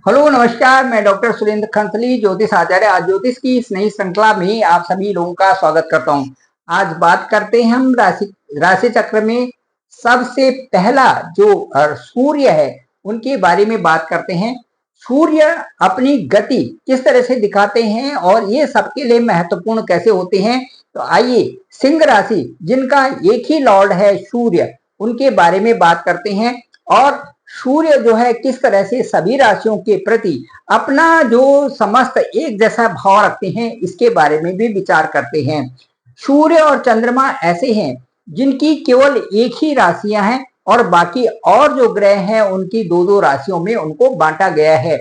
Hello नमस्कार, मैं doctor Surendra खंसली, ज्योतिष आचार्य। आज ज्योतिष की इस नई श्रृंखला में आप सभी लोगों का स्वागत करता हूं। आज बात करते हैं हम राशि चक्र में सबसे पहला जो सूर्य है उनके बारे में बात करते हैं। सूर्य अपनी गति किस तरह से दिखाते हैं और ये सबके लिए महत्वपूर्ण कैसे होते हैं, तो आइए सिंह राशि जिनका एक ही लॉर्ड है सूर्य, उनके बारे में बात करते हैं। और सूर्य जो है किस तरह से सभी राशियों के प्रति अपना जो समस्त एक जैसा भाव रखते हैं, इसके बारे में भी विचार करते हैं। सूर्य और चंद्रमा ऐसे हैं जिनकी केवल एक ही राशियां हैं और बाकी और जो ग्रह हैं उनकी दो दो राशियों में उनको बांटा गया है।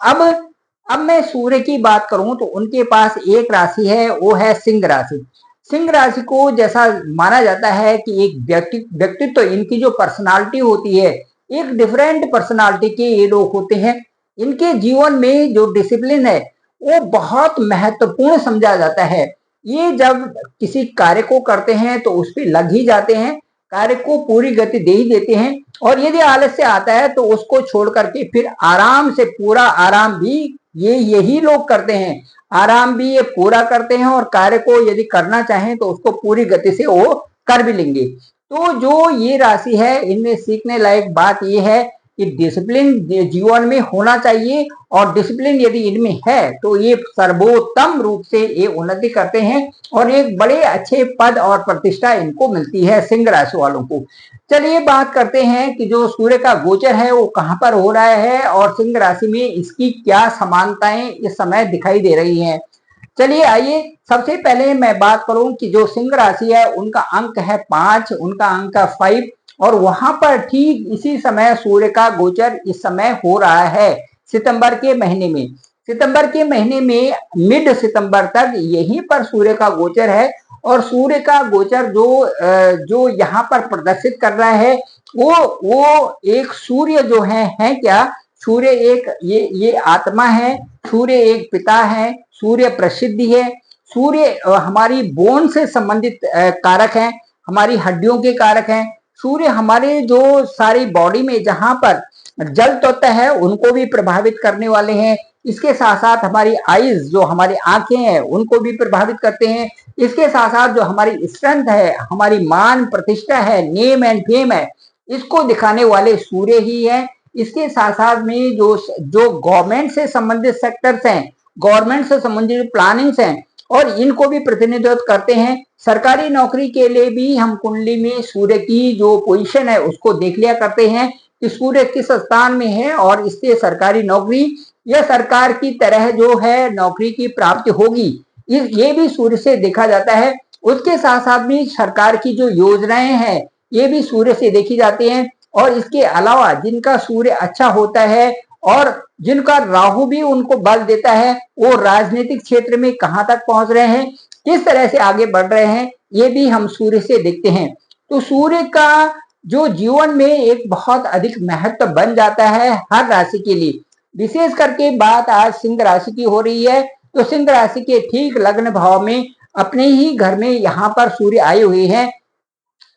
अब मैं सूर्य की बात करूं तो उनके पास एक राशि है, वो है सिंह राशि। सिंह राशि को जैसा माना जाता है कि एक व्यक्तित्व इनकी जो पर्सनालिटी होती है, एक डिफरेंट पर्सनालिटी के ये लोग होते हैं। इनके जीवन में जो डिसिप्लिन है वो बहुत महत्वपूर्ण समझा जाता है। ये जब किसी कार्य को करते हैं तो उस पर लग ही जाते हैं, कार्य को पूरी गति दे ही देते हैं। और यदि आलस्य आता है तो उसको छोड़ करके फिर आराम से पूरा आराम भी यही लोग करते हैं। आराम भी ये पूरा करते हैं और कार्य को यदि करना चाहें तो उसको पूरी गति से वो कर भी लेंगे। तो जो ये राशि है, इनमें सीखने लायक बात ये है कि डिसिप्लिन जीवन में होना चाहिए। और डिसिप्लिन यदि इनमें है तो ये सर्वोत्तम रूप से ये उन्नति करते हैं और एक बड़े अच्छे पद और प्रतिष्ठा इनको मिलती है सिंह राशि वालों को। चलिए बात करते हैं कि जो सूर्य का गोचर है वो कहाँ पर हो रहा है और सिंह राशि में इसकी क्या समानताएं इस समय दिखाई दे रही हैं। चलिए आइए सबसे पहले मैं बात करूं कि जो सिंह राशि है उनका अंक है 5, उनका अंक है 5 और वहां पर ठीक इसी समय सूर्य का गोचर इस समय हो रहा है सितंबर के महीने में। सितंबर के महीने में मिड सितंबर तक यहीं पर सूर्य का गोचर है। और सूर्य का गोचर जो यहाँ पर प्रदर्शित कर रहा है वो एक सूर्य जो है क्या, सूर्य एक ये आत्मा है, सूर्य एक पिता है, सूर्य प्रसिद्धि है। सूर्य हमारी बोन से संबंधित कारक है, हमारी हड्डियों के कारक हैं। सूर्य हमारे जो सारी बॉडी में जहां पर जल तत्व है उनको भी प्रभावित करने वाले हैं। इसके साथ साथ हमारी आईज, जो हमारी आंखें हैं, उनको भी प्रभावित करते हैं। इसके साथ साथ जो हमारी स्ट्रेंथ है, हमारी मान प्रतिष्ठा है, नेम एंड फेम है, इसको दिखाने वाले सूर्य ही है। इसके साथ साथ में जो गवर्नमेंट से संबंधित सेक्टर्स हैं, गवर्नमेंट से संबंधित प्लानिंग्स हैं और इनको भी प्रतिनिधित्व करते हैं। सरकारी नौकरी के लिए भी हम कुंडली में सूर्य की जो पोजीशन है उसको देख लिया करते हैं कि सूर्य किस स्थान में है और इससे सरकारी नौकरी या सरकार की तरह जो है नौकरी की प्राप्ति होगी, ये भी सूर्य से देखा जाता है। उसके साथ साथ में सरकार की जो योजनाएं हैं ये भी सूर्य से देखी जाती हैं। और इसके अलावा जिनका सूर्य अच्छा होता है और जिनका राहु भी उनको बल देता है, वो राजनीतिक क्षेत्र में कहां तक पहुंच रहे हैं, किस तरह से आगे बढ़ रहे हैं, ये भी हम सूर्य से देखते हैं। तो सूर्य का जो जीवन में एक बहुत अधिक महत्व बन जाता है हर राशि के लिए। विशेष करके बात आज सिंह राशि की हो रही है, तो सिंह राशि के ठीक लग्न भाव में अपने ही घर में यहाँ पर सूर्य आए हुए हैं।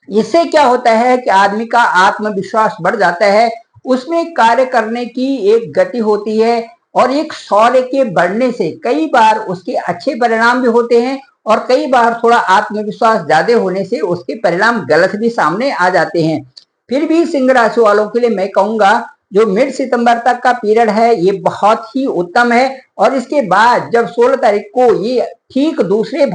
इससे क्या होता है कि आदमी का आत्मविश्वास बढ़ जाता है, उसमें कार्य करने की एक गति होती है और एक शौर्य के बढ़ने से कई बार उसके अच्छे परिणाम भी होते हैं और कई बार थोड़ा आत्मविश्वास ज्यादा होने से उसके परिणाम गलत भी सामने आ जाते हैं। फिर भी सिंह राशि वालों के लिए मैं कहूंगा जो मिड सितंबर तक का पीरियड है ये बहुत ही उत्तम है। और इसके बाद जब 16 तारीख को ये ठीक दूसरे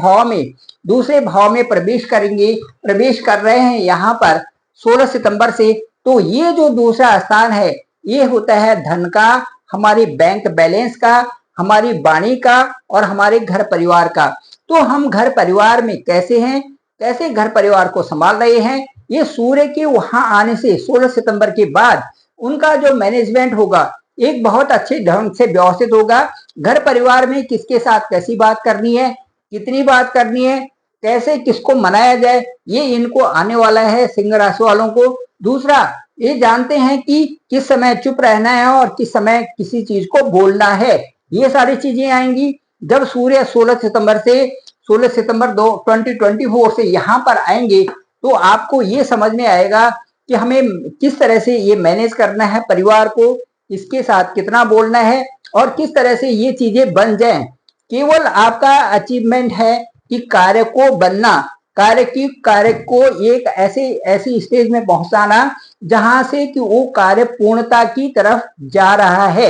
भाव में प्रवेश कर रहे हैं यहाँ पर 16 सितंबर से, तो ये जो दूसरा स्थान है ये होता है धन का, हमारी बैंक बैलेंस का, हमारी वाणी का और हमारे घर परिवार का। तो हम घर परिवार में कैसे हैं, कैसे घर परिवार को संभाल रहे हैं, ये सूर्य के वहां आने से 16 सितंबर के बाद उनका जो मैनेजमेंट होगा एक बहुत अच्छे ढंग से व्यवस्थित होगा। घर परिवार में किसके साथ कैसी बात करनी है, कितनी बात करनी है, कैसे किसको मनाया जाए, ये इनको आने वाला है सिंह राशि वालों को। दूसरा, ये जानते हैं कि किस समय चुप रहना है और किस समय किसी चीज को बोलना है, ये सारी चीजें आएंगी। जब सूर्य 16 सितंबर 2024 से यहाँ पर आएंगे तो आपको ये समझ में आएगा कि हमें किस तरह से ये मैनेज करना है परिवार को, किसके साथ कितना बोलना है और किस तरह से ये चीजें बन जाएं। केवल आपका अचीवमेंट है कि कार्य को बनना, कार्य को एक ऐसी स्टेज में पहुंचाना जहां से कि वो कार्य पूर्णता की तरफ जा रहा है।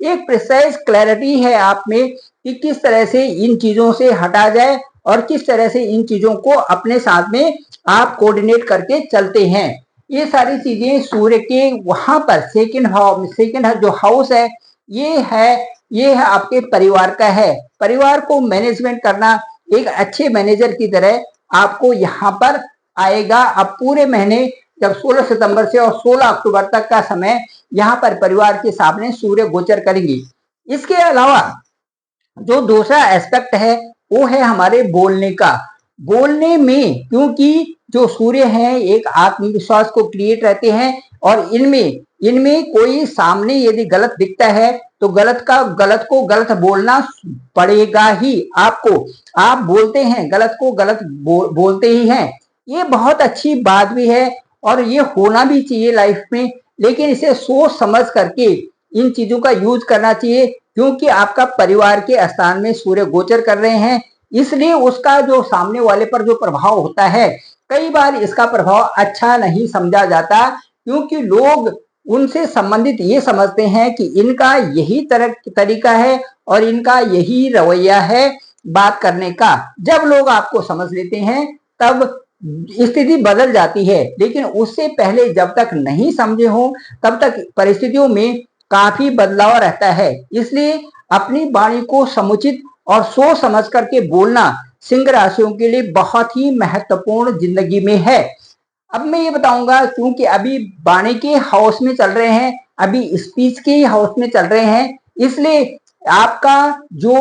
एक प्रिसाइज क्लैरिटी है आप में कि किस तरह से इन चीजों से हटा जाए और किस तरह से इन चीजों को अपने साथ में आप कोऑर्डिनेट करके चलते हैं। ये सारी चीजें सूर्य के वहां पर सेकंड जो हाउस है ये है आपके परिवार का है। परिवार को मैनेजमेंट करना एक अच्छे मैनेजर की तरह आपको यहाँ पर आएगा। अब पूरे महीने जब 16 सितंबर से और 16 अक्टूबर तक का समय यहाँ पर परिवार के सामने सूर्य गोचर करेंगे। इसके अलावा जो दूसरा एस्पेक्ट है वो है हमारे बोलने का। बोलने में क्योंकि जो सूर्य है एक आत्मविश्वास को क्रिएट रहते हैं और इनमें कोई सामने यदि गलत दिखता है तो गलत को गलत बोलना पड़ेगा ही आपको। आप बोलते हैं गलत को गलत बोलते ही हैं। ये बहुत अच्छी बात भी है और ये होना भी चाहिए लाइफ में, लेकिन इसे सोच समझ करके इन चीजों का यूज करना चाहिए क्योंकि आपका परिवार के स्थान में सूर्य गोचर कर रहे हैं। इसलिए उसका जो सामने वाले पर जो प्रभाव होता है कई बार इसका प्रभाव अच्छा नहीं समझा जाता क्योंकि लोग उनसे संबंधित ये समझते हैं कि इनका यही तरीका है और इनका यही रवैया है बात करने का। जब लोग आपको समझ लेते हैं तब स्थिति बदल जाती है, लेकिन उससे पहले जब तक नहीं समझे हो तब तक परिस्थितियों में काफी बदलाव रहता है। इसलिए अपनी वाणी को समुचित और सोच समझ करके बोलना सिंह राशियों के लिए बहुत ही महत्वपूर्ण जिंदगी में है। अब मैं ये बताऊंगा क्योंकि अभी वाणी के हाउस में चल रहे हैं, अभी स्पीच के हाउस में चल रहे हैं, इसलिए आपका जो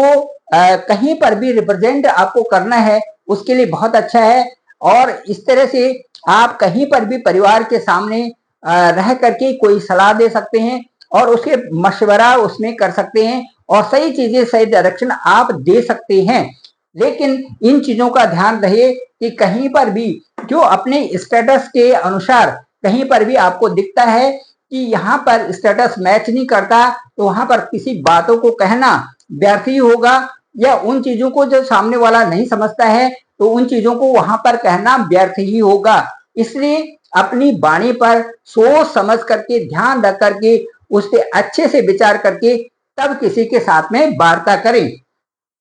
कहीं पर भी रिप्रेजेंट आपको करना है उसके लिए बहुत अच्छा है। और इस तरह से आप कहीं पर भी परिवार के सामने रह करके कोई सलाह दे सकते हैं और उसके मशवरा उसमें कर सकते हैं और सही चीजें सही डायरेक्शन आप दे सकते हैं। लेकिन इन चीजों का ध्यान रहे कि कहीं पर भी जो अपने स्टेटस के अनुसार कहीं पर भी आपको दिखता है कि यहाँ पर स्टेटस मैच नहीं करता तो वहां पर किसी बातों को कहना व्यर्थ ही होगा, या उन चीजों को जो सामने वाला नहीं समझता है तो उन चीजों को वहां पर कहना व्यर्थ ही होगा। इसलिए अपनी वाणी पर सोच समझ करके ध्यान रख करके उस पर अच्छे से विचार करके तब किसी के साथ में वार्ता करें।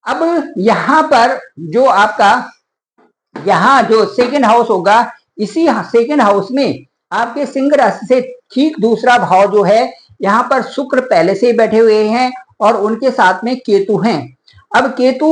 अब यहाँ पर जो आपका यहाँ जो सेकंड हाउस होगा, इसी सेकंड हाउस में आपके सिंह राशि से ठीक दूसरा भाव जो है यहाँ पर शुक्र पहले से ही बैठे हुए हैं और उनके साथ में केतु हैं। अब केतु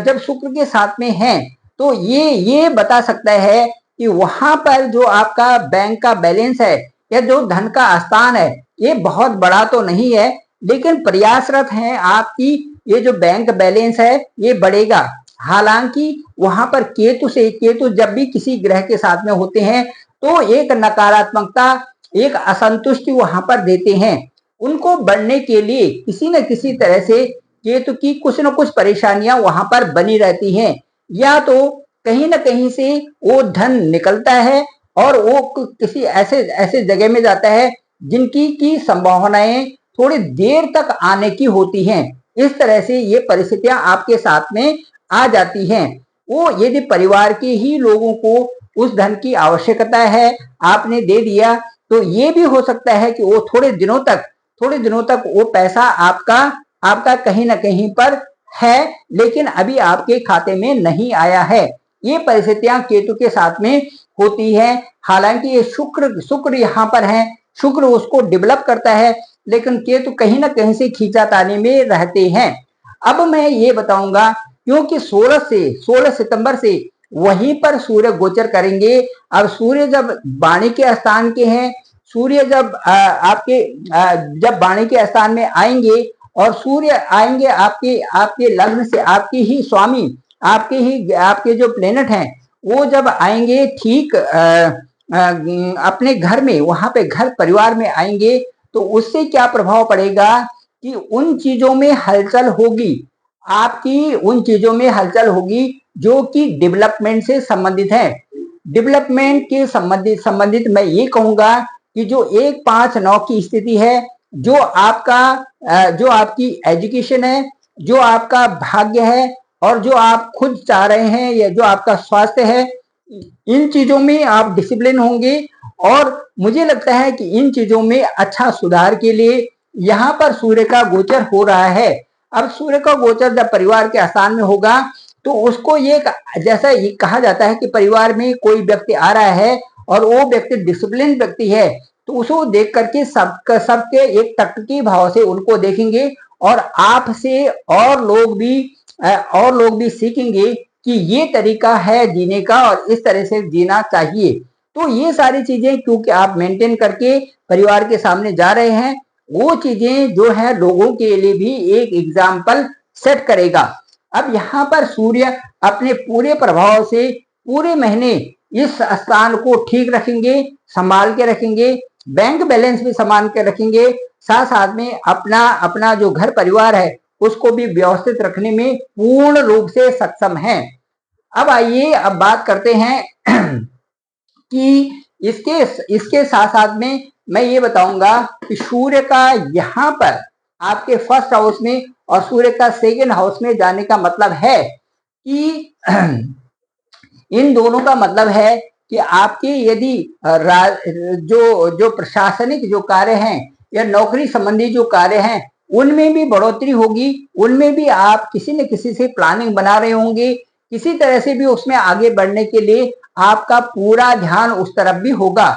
जब शुक्र के साथ में हैं तो ये बता सकता है कि वहां पर जो आपका बैंक का बैलेंस है या जो धन का स्थान है ये बहुत बड़ा तो नहीं है, लेकिन प्रयासरत हैं आपकी ये जो बैंक बैलेंस है ये बढ़ेगा। हालांकि वहां पर केतु जब भी किसी ग्रह के साथ में होते हैं तो एक नकारात्मकता एक असंतुष्टि वहां पर देते हैं। उनको बढ़ने के लिए किसी न किसी तरह से केतु की कुछ न कुछ परेशानियां वहां पर बनी रहती हैं, या तो कहीं न कहीं से वो धन निकलता है और वो किसी ऐसे जगह में जाता है जिनकी की संभावनाएं थोड़ी देर तक आने की होती हैं। इस तरह से ये परिस्थितियां आपके साथ में आ जाती हैं। वो यदि परिवार के ही लोगों को उस धन की आवश्यकता है आपने दे दिया तो ये भी हो सकता है कि वो थोड़े दिनों तक वो पैसा आपका कहीं ना कहीं पर है, लेकिन अभी आपके खाते में नहीं आया है। ये परिस्थितियां केतु के साथ में होती है। हालांकि ये शुक्र यहाँ पर है, शुक्र उसको डेवलप करता है, लेकिन केतु कहीं ना कहीं से खींचातानी में रहते हैं। अब मैं ये बताऊंगा क्योंकि 16 सितंबर से वहीं पर सूर्य गोचर करेंगे। अब सूर्य जब वाणी के स्थान के हैं, सूर्य जब जब वाणी के स्थान में आएंगे और सूर्य आएंगे आपके लग्न से, आपके ही स्वामी, आपके जो प्लेनेट हैं वो जब आएंगे ठीक अपने घर में, वहां पे घर परिवार में आएंगे तो उससे क्या प्रभाव पड़ेगा कि उन चीजों में हलचल होगी, आपकी उन चीजों में हलचल होगी जो कि डेवलपमेंट से संबंधित है। डेवलपमेंट के संबंधित मैं ये कहूंगा कि जो 1-5-9 की स्थिति है जो आपका जो आपकी एजुकेशन है, जो आपका भाग्य है और जो आप खुद चाह रहे हैं या जो आपका स्वास्थ्य है, इन चीजों में आप डिसिप्लिन होंगे। और मुझे लगता है कि इन चीजों में अच्छा सुधार के लिए यहाँ पर सूर्य का गोचर हो रहा है। अब सूर्य का गोचर जब परिवार के स्थान में होगा तो उसको ये जैसा ये कहा जाता है कि परिवार में कोई व्यक्ति आ रहा है और वो व्यक्ति डिसिप्लिन व्यक्ति है, तो उसको देख करके सबके एक टकटकी भाव से उनको देखेंगे और आपसे और लोग भी सीखेंगे कि ये तरीका है जीने का और इस तरह से जीना चाहिए। तो ये सारी चीजें क्योंकि आप मेंटेन करके परिवार के सामने जा रहे हैं, वो चीजें जो है लोगों के लिए भी एक एग्जाम्पल सेट करेगा। अब यहाँ पर सूर्य अपने पूरे प्रभाव से पूरे महीने इस स्थान को ठीक रखेंगे, संभाल के रखेंगे, बैंक बैलेंस भी संभाल के रखेंगे, साथ साथ में अपना अपना जो घर परिवार है उसको भी व्यवस्थित रखने में पूर्ण रूप से सक्षम है। अब आइए अब बात करते हैं कि इसके साथ साथ में मैं ये बताऊंगा कि सूर्य का यहाँ पर आपके फर्स्ट हाउस में और सूर्य का सेकेंड हाउस में जाने का मतलब है कि इन दोनों का मतलब है कि आपके यदि जो प्रशासनिक जो कार्य हैं या नौकरी संबंधी जो कार्य हैं उनमें भी बढ़ोतरी होगी, उनमें भी आप किसी न किसी से प्लानिंग बना रहे होंगे, किसी तरह से भी उसमें आगे बढ़ने के लिए आपका पूरा ध्यान उस तरफ भी होगा।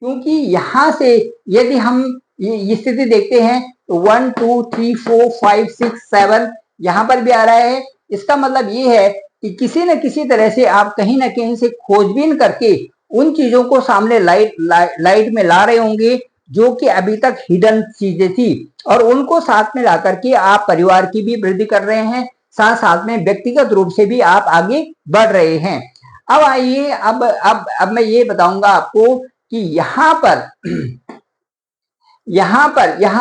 क्योंकि यहाँ से यदि हम ये स्थिति देखते हैं तो 1 2 3 4 5 6 7 यहाँ पर भी आ रहा है। इसका मतलब ये है कि किसी न किसी तरह से आप कहीं ना कहीं से खोजबीन करके उन चीजों को सामने लाइट में ला रहे होंगे जो कि अभी तक हिडन चीजें थी, और उनको साथ में ला करके आप परिवार की भी वृद्धि कर रहे हैं, साथ साथ में व्यक्तिगत रूप से भी आप आगे बढ़ रहे हैं। अब आइए अब मैं ये बताऊंगा आपको कि यहाँ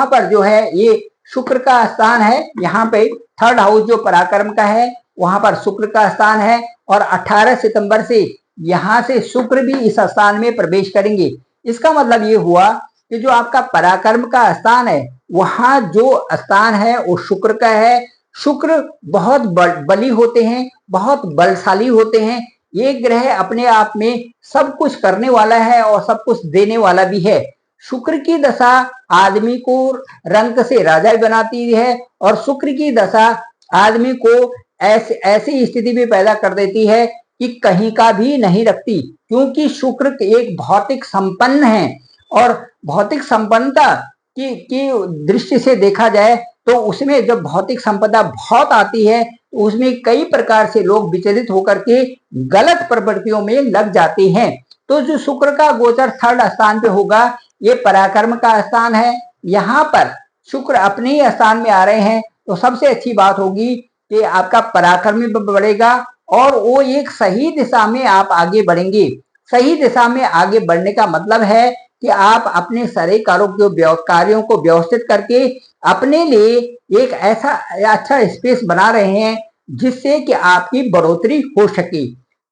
पर जो है ये शुक्र का स्थान है। यहाँ पे थर्ड हाउस जो पराक्रम का है वहां पर शुक्र का स्थान है और 18 सितंबर से यहाँ से शुक्र भी इस स्थान में प्रवेश करेंगे। इसका मतलब ये हुआ कि जो आपका पराक्रम का स्थान है वहां जो स्थान है वो शुक्र का है। शुक्र बहुत बली होते हैं, बहुत बलशाली होते हैं। ये ग्रह अपने आप में सब कुछ करने वाला है और सब कुछ देने वाला भी है। शुक्र की दशा आदमी को रंग से राजा बनाती है और शुक्र की दशा आदमी को ऐसी स्थिति भी पैदा कर देती है कि कहीं का भी नहीं रखती, क्योंकि शुक्र एक भौतिक संपन्न है और भौतिक संपन्नता की दृष्टि से देखा जाए तो उसमें जब भौतिक संपदा बहुत आती है तो उसमें कई प्रकार से लोग विचलित होकर के गलत प्रवृत्तियों में लग जाते हैं। तो जो शुक्र का गोचर थर्ड स्थान पे होगा, ये पराक्रम का स्थान है। यहाँ पर शुक्र अपने ही स्थान में आ रहे हैं तो सबसे अच्छी बात होगी कि आपका पराक्रम भी बढ़ेगा और वो एक सही दिशा में आप आगे बढ़ेंगे। सही दिशा में आगे बढ़ने का मतलब है कि आप अपने सारे कार्यों को व्यवस्थित करके अपने लिए एक ऐसा अच्छा स्पेस बना रहे हैं जिससे कि आपकी बढ़ोतरी हो सके।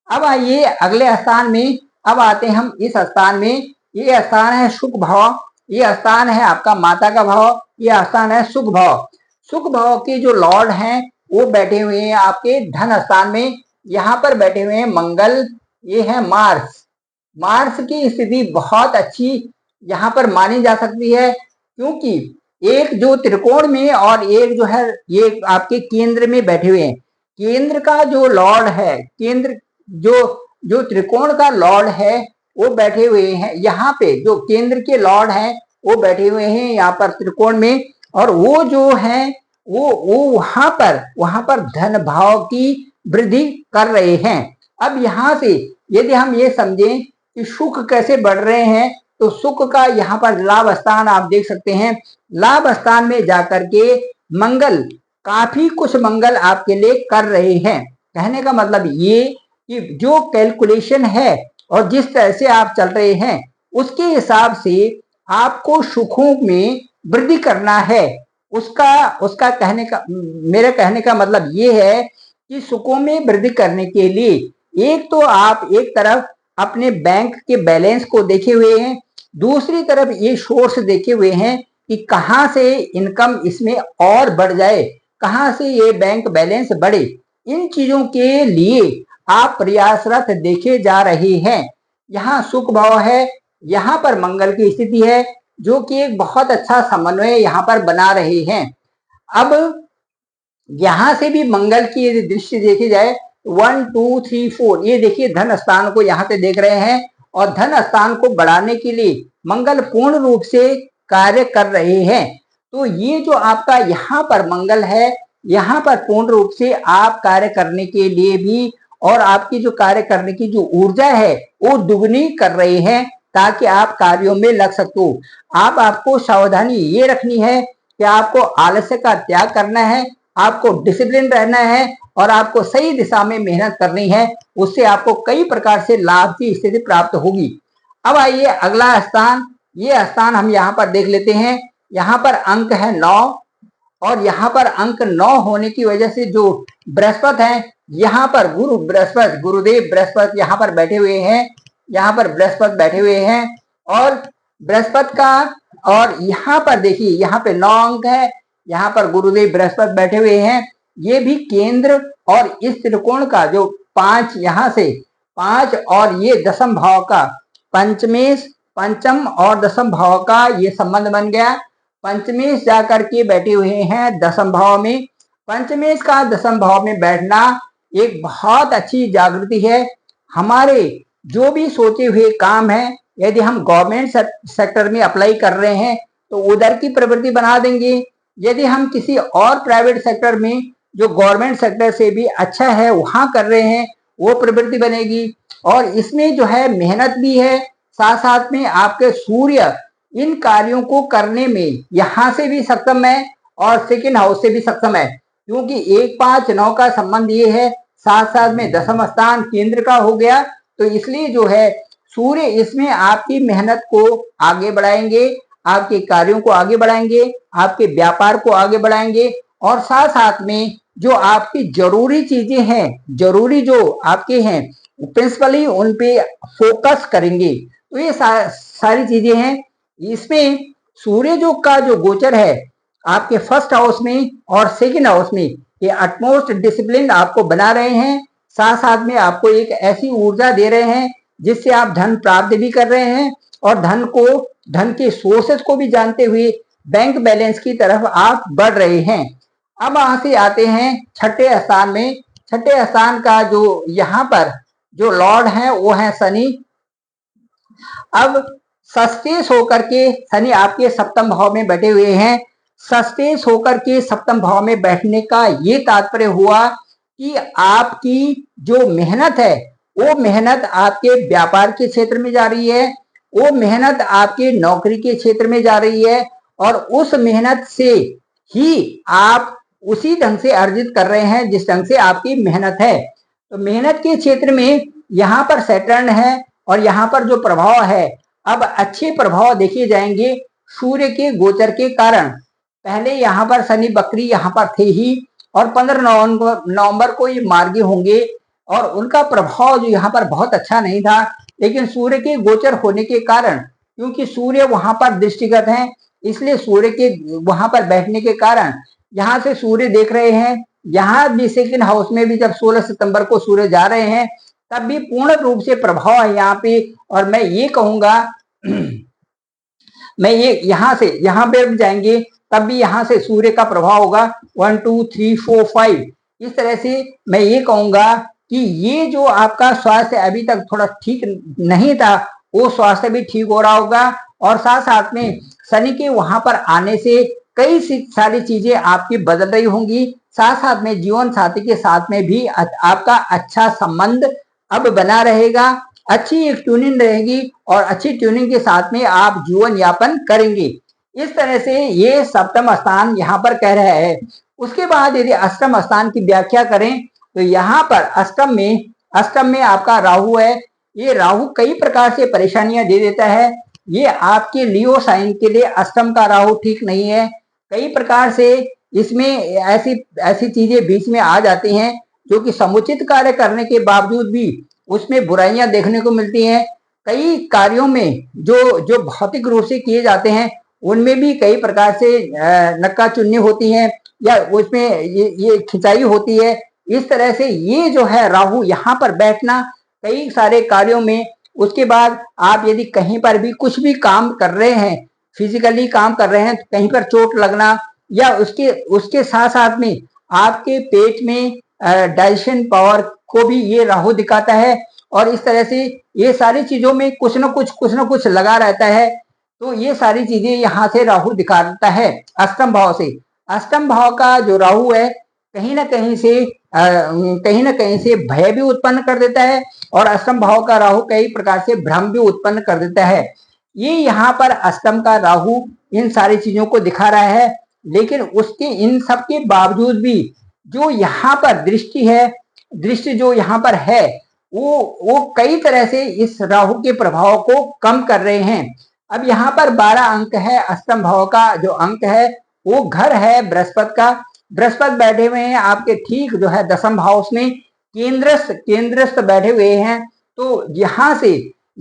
अब आइए अगले स्थान में, अब आते हैं हम इस स्थान में। ये स्थान है सुख भाव, ये स्थान है आपका माता का भाव, ये स्थान है सुख भाव। सुख भाव के जो लॉर्ड हैं वो बैठे हुए हैं आपके धन स्थान में। यहाँ पर बैठे हुए हैं मंगल, ये है मार्स। मार्स की स्थिति बहुत अच्छी यहाँ पर मानी जा सकती है, क्योंकि एक जो त्रिकोण में और एक जो है ये आपके केंद्र में बैठे हुए हैं। केंद्र का जो लॉर्ड है, केंद्र जो त्रिकोण का लॉर्ड है वो बैठे हुए हैं यहाँ पे। जो केंद्र के लॉर्ड हैं वो बैठे हुए हैं यहाँ पर त्रिकोण में, और वो जो है वो वहां पर धन भाव की वृद्धि कर रहे हैं। अब यहाँ से यदि हम ये समझें कि सुख कैसे बढ़ रहे हैं, तो सुख का यहाँ पर लाभ स्थान आप देख सकते हैं। लाभ स्थान में जाकर के मंगल काफी कुछ मंगल आपके लिए कर रहे हैं। कहने का मतलब ये कि जो कैलकुलेशन है और जिस तरह से आप चल रहे हैं उसके हिसाब से आपको सुखों में वृद्धि करना है। उसका मेरे कहने का मतलब ये है कि सुखों में वृद्धि करने के लिए एक तो आप एक तरफ अपने बैंक के बैलेंस को देखे हुए हैं, दूसरी तरफ ये सोर्स देखे हुए हैं कि कहां से इनकम इसमें और बढ़ जाए, कहां से ये बैंक बैलेंस बढ़े। इन चीजों के लिए आप प्रयासरत देखे जा रहे हैं। यहाँ सुख भाव है, यहाँ पर मंगल की स्थिति है, जो कि एक बहुत अच्छा समन्वय यहाँ पर बना रहे हैं। अब यहां से भी मंगल की यदि दृष्टि देखी जाए 1 2 3 4, ये देखिए धन स्थान को यहाँ पे देख रहे हैं और धन स्थान को बढ़ाने के लिए मंगल पूर्ण रूप से कार्य कर रहे हैं। तो ये जो आपका यहाँ पर मंगल है, यहाँ पर पूर्ण रूप से आप कार्य करने के लिए भी और आपकी जो कार्य करने की जो ऊर्जा है वो दुगनी कर रहे हैं, ताकि आप कार्यों में लग सको। आपको सावधानी ये रखनी है कि आपको आलस्य का त्याग करना है, आपको डिसिप्लिन रहना है और आपको सही दिशा में मेहनत करनी है। उससे आपको कई प्रकार से लाभ की स्थिति प्राप्त होगी। अब आइए अगला स्थान, ये स्थान हम यहाँ पर देख लेते हैं। यहाँ पर अंक है 9 और यहाँ पर अंक 9 होने की वजह से जो बृहस्पति है, यहाँ पर गुरु बृहस्पति, गुरुदेव बृहस्पति यहाँ पर बैठे हुए हैं, यहाँ पर बृहस्पति बैठे हुए हैं और बृहस्पति का, और यहाँ पर देखिए यहाँ पे 9 अंक है, यहाँ पर गुरुदेव बृहस्पति बैठे हुए हैं। ये भी केंद्र और इस त्रिकोण का जो 5 यहाँ से 5 और ये दशम भाव का पंचमेश, पंचम और दशम भाव का ये संबंध बन गया। पंचमेश जाकर के बैठे हुए हैं दशम भाव में। पंचमेश का दशम भाव में बैठना एक बहुत अच्छी जागृति है। हमारे जो भी सोचे हुए काम है, यदि हम गवर्नमेंट सेक्टर में अप्लाई कर रहे हैं तो उधर की प्रवृत्ति बना देंगे। यदि हम किसी और प्राइवेट सेक्टर में जो गवर्नमेंट सेक्टर से भी अच्छा है वहां कर रहे हैं, वो प्रवृत्ति बनेगी। और इसमें जो है मेहनत भी है, साथ साथ में आपके सूर्य इन कार्यों को करने में यहाँ से भी सक्षम है और सेकेंड हाउस से भी सक्षम है, क्योंकि 1 5 9 का संबंध ये है, साथ साथ में दशम स्थान केंद्र का हो गया। तो इसलिए जो है सूर्य इसमें आपकी मेहनत को आगे बढ़ाएंगे, आपके कार्यों को आगे बढ़ाएंगे, आपके व्यापार को आगे बढ़ाएंगे और साथ साथ में जो आपकी जरूरी चीजें हैं, जरूरी जो आपके हैं प्रिंसिपली उन पे फोकस करेंगे। तो ये सारी चीजें हैं। इसमें सूर्य जो का जो गोचर है आपके फर्स्ट हाउस में और सेकंड हाउस में, ये अटमोस्ट डिसिप्लिन आपको बना रहे हैं, साथ साथ में आपको एक ऐसी ऊर्जा दे रहे हैं जिससे आप धन प्राप्त भी कर रहे हैं और धन के सोर्सेस को भी जानते हुए बैंक बैलेंस की तरफ आप बढ़ रहे हैं। अब वहां से आते हैं छठे स्थान में। छठे स्थान का जो यहाँ पर जो लॉर्ड है वो है शनि। अब सस्तेश होकर के शनि आपके सप्तम भाव में बैठे हुए हैं। सस्तेश होकर के सप्तम भाव में बैठने का ये तात्पर्य हुआ कि आपकी जो मेहनत है वो मेहनत आपके व्यापार के क्षेत्र में जा रही है, वो मेहनत आपके नौकरी के क्षेत्र में जा रही है और उस मेहनत से ही आप उसी ढंग से अर्जित कर रहे हैं जिस ढंग से आपकी मेहनत है। तो मेहनत के क्षेत्र में यहाँ पर सैटर्न है और यहाँ पर जो प्रभाव है, अब अच्छे प्रभाव देखे जाएंगे सूर्य के गोचर के कारण। पहले यहाँ पर शनि बकरी यहाँ पर थे ही और 15 नवंबर को ये मार्गी होंगे और उनका प्रभाव जो यहाँ पर बहुत अच्छा नहीं था, लेकिन सूर्य के गोचर होने के कारण, क्योंकि सूर्य वहां पर दृष्टिगत है, इसलिए सूर्य के वहां पर बैठने के कारण यहाँ से सूर्य देख रहे हैं। यहाँ भी सेकंड हाउस में भी जब 16 सितंबर को सूर्य जा रहे हैं तब भी पूर्ण रूप से प्रभाव है यहाँ पे। और मैं ये कहूंगा मैं ये यहाँ पे जाएंगे तब भी यहाँ से सूर्य का प्रभाव होगा 1 2 3 4 5। इस तरह से मैं ये कहूंगा कि ये जो आपका स्वास्थ्य अभी तक थोड़ा ठीक नहीं था, वो स्वास्थ्य भी ठीक हो रहा होगा। और साथ साथ में शनि के वहां पर आने से कई सारी चीजें आपकी बदल रही होंगी। साथ साथ में जीवन साथी के साथ में भी आपका अच्छा संबंध अब बना रहेगा, अच्छी एक ट्यूनिंग रहेगी और अच्छी ट्यूनिंग के साथ में आप जीवन यापन करेंगे। इस तरह से ये सप्तम स्थान यहाँ पर कह रहा है। उसके बाद यदि अष्टम स्थान की व्याख्या करें तो यहाँ पर अष्टम में आपका राहु है। ये राहु कई प्रकार से परेशानियां दे देता है। ये आपके लियो साइन के लिए अष्टम का राहु ठीक नहीं है। कई प्रकार से इसमें ऐसी चीजें बीच में आ जाती हैं जो कि समुचित कार्य करने के बावजूद भी उसमें बुराइयां देखने को मिलती हैं। कई कार्यों में जो भौतिक रूप से किए जाते हैं उनमें भी कई प्रकार से नक्का चुन्नी होती हैं या उसमें ये खिंचाई होती है। इस तरह से ये जो है राहु यहाँ पर बैठना कई सारे कार्यों में, उसके बाद आप यदि कहीं पर भी कुछ भी काम कर रहे हैं, फिजिकली काम कर रहे हैं, तो कहीं पर चोट लगना या उसके उसके साथ साथ में आपके पेट में डाइजेशन पावर को भी ये राहु दिखाता है। और इस तरह से ये सारी चीजों में कुछ न कुछ लगा रहता है। तो ये सारी चीजें यहाँ से राहु दिखाता है अष्टम भाव से। अष्टम भाव का जो राहु है कहीं ना कहीं से भय भी उत्पन्न कर देता है और अष्टम भाव का राहु कई प्रकार से भ्रम भी उत्पन्न कर देता है। ये यहाँ पर अष्टम का राहु इन सारी चीजों को दिखा रहा है, लेकिन उसके इन सब के बावजूद भी जो यहाँ पर दृष्टि जो यहाँ पर है वो कई तरह से इस राहु के प्रभाव को कम कर रहे हैं। अब यहाँ पर 12 अंक है, अष्टम भाव का जो अंक है वो घर है बृहस्पति का। बृहस्पति बैठे हुए हैं आपके ठीक जो है दसम भाव में, केंद्रस्थ बैठे हुए हैं। तो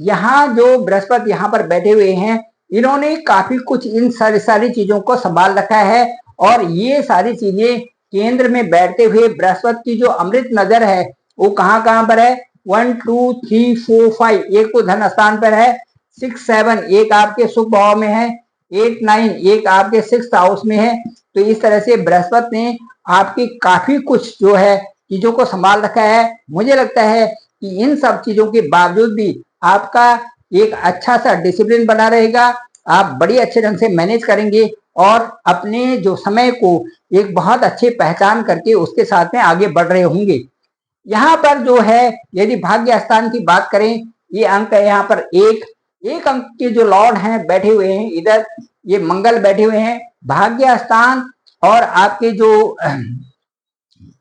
यहाँ जो बृहस्पति यहाँ पर बैठे हुए हैं, इन्होंने काफी कुछ इन सारी चीजों को संभाल रखा है। और ये सारी चीजें केंद्र में बैठते हुए बृहस्पति की जो अमृत नजर है वो कहाँ पर है, 1 2 3 4 5, एक तो धन स्थान पर है, 6 7 एक आपके सुख भाव में है, 8 9 एक आपके 6th हाउस में है। तो इस तरह से बृहस्पति ने आपकी काफी कुछ जो है चीजों को संभाल रखा है। मुझे लगता है कि इन सब चीजों के बावजूद भी आपका एक अच्छा सा डिसिप्लिन बना रहेगा, आप बड़ी अच्छे ढंग से मैनेज करेंगे और अपने जो समय को एक बहुत अच्छे पहचान करके उसके साथ में आगे बढ़ रहे होंगे। यहाँ पर जो है यदि भाग्य स्थान की बात करें, ये अंक है यहाँ पर एक अंक के जो लॉर्ड हैं बैठे हुए हैं इधर, ये मंगल बैठे हुए हैं। भाग्य स्थान और आपके जो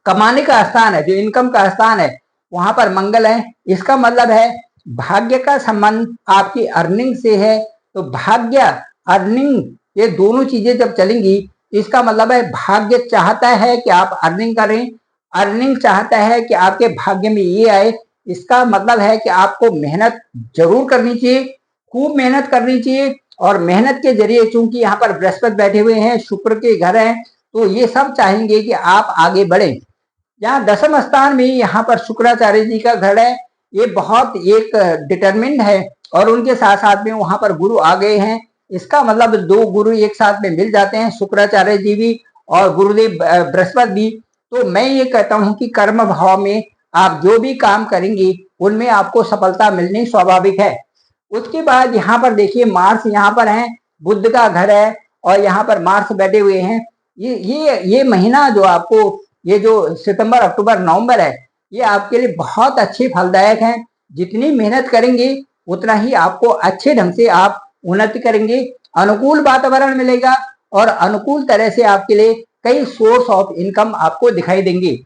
कमाने का स्थान है, जो इनकम का स्थान है, वहां पर मंगल है। इसका मतलब है भाग्य का संबंध आपकी अर्निंग से है। तो भाग्य अर्निंग ये दोनों चीजें जब चलेंगी, इसका मतलब है भाग्य चाहता है कि आप अर्निंग करें, अर्निंग चाहता है कि आपके भाग्य में ये आए। इसका मतलब है कि आपको मेहनत जरूर करनी चाहिए, खूब मेहनत करनी चाहिए। और मेहनत के जरिए, चूंकि यहाँ पर बृहस्पति बैठे हुए हैं, शुक्र के घर हैं, तो ये सब चाहेंगे कि आप आगे बढ़े। यहाँ दसम स्थान में यहाँ पर शुक्राचार्य जी का घर है, ये बहुत एक डिटरमिन्ड है। और उनके साथ साथ में वहां पर गुरु आ गए हैं। इसका मतलब 2 गुरु एक साथ में मिल जाते हैं, शुक्राचार्य जी भी और गुरुदेव बृहस्पति भी। तो मैं ये कहता हूं कि कर्म भाव में आप जो भी काम करेंगे उनमें आपको सफलता मिलनी स्वाभाविक है। उसके बाद यहाँ पर देखिए मार्स यहाँ पर है, बुध का घर है और यहाँ पर मार्स बैठे हुए हैं। ये महीना जो आपको, ये जो सितंबर अक्टूबर नवंबर है, ये आपके लिए बहुत अच्छे फलदायक हैं। जितनी मेहनत करेंगे उतना ही आपको अच्छे ढंग से आप उन्नति करेंगे, अनुकूल वातावरण मिलेगा और अनुकूल तरह से आपके लिए कई सोर्स ऑफ इनकम आपको दिखाई देंगे।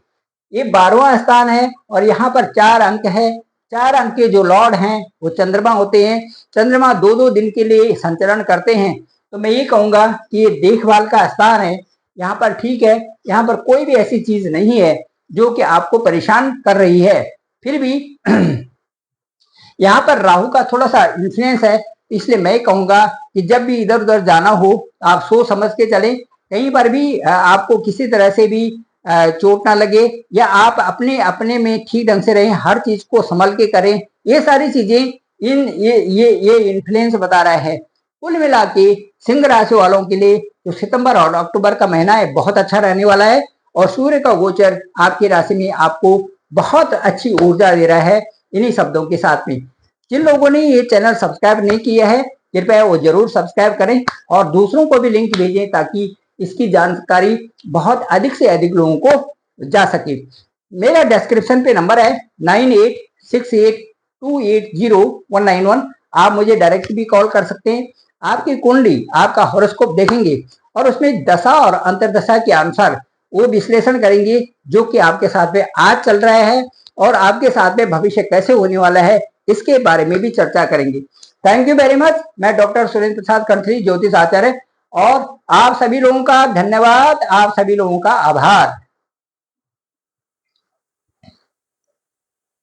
ये 12वां स्थान है और यहाँ पर 4 अंक है। 4 अंक के जो लॉर्ड हैं वो चंद्रमा होते हैं। चंद्रमा 2-2 दिन के लिए संचरण करते हैं। तो मैं ये कहूंगा कि ये देखभाल का स्थान है, यहाँ पर ठीक है, यहाँ पर कोई भी ऐसी चीज नहीं है जो कि आपको परेशान कर रही है। फिर भी यहाँ पर राहु का थोड़ा सा इन्फ्लुएंस है, इसलिए मैं कहूंगा कि जब भी इधर उधर जाना हो आप सोच समझ के चलें, कहीं पर भी आपको किसी तरह से भी चोट ना लगे, या आप अपने में ठीक ढंग से रहें, हर चीज को संभल के करें। ये सारी चीजें ये इन्फ्लुएंस बता रहा है। कुल मिला के सिंह राशि वालों के लिए जो सितंबर और अक्टूबर का महीना है बहुत अच्छा रहने वाला है और सूर्य का गोचर आपकी राशि में आपको बहुत अच्छी ऊर्जा दे रहा है। इन्हीं शब्दों के साथ में जिन लोगों ने ये चैनल सब्सक्राइब नहीं किया है, कृपया वो जरूर सब्सक्राइब करें और दूसरों को भी लिंक भेजें ताकि इसकी जानकारी बहुत अधिक से अधिक लोगों को जा सके। मेरा डिस्क्रिप्शन पे नंबर है 9868280191। आप मुझे डायरेक्ट भी कॉल कर सकते हैं। आपकी कुंडली, आपका हॉरोस्कोप देखेंगे और उसमें दशा और अंतर्दशा के अनुसार वो विश्लेषण करेंगे जो कि आपके साथ में आज चल रहा है और आपके साथ में भविष्य कैसे होने वाला है, इसके बारे में भी चर्चा करेंगे। Thank you very much. मैं डॉक्टर सुरेंद्र प्रसाद खंत्री, ज्योतिष आचार्य, और आप सभी लोगों का धन्यवाद, आप सभी लोगों का आभार।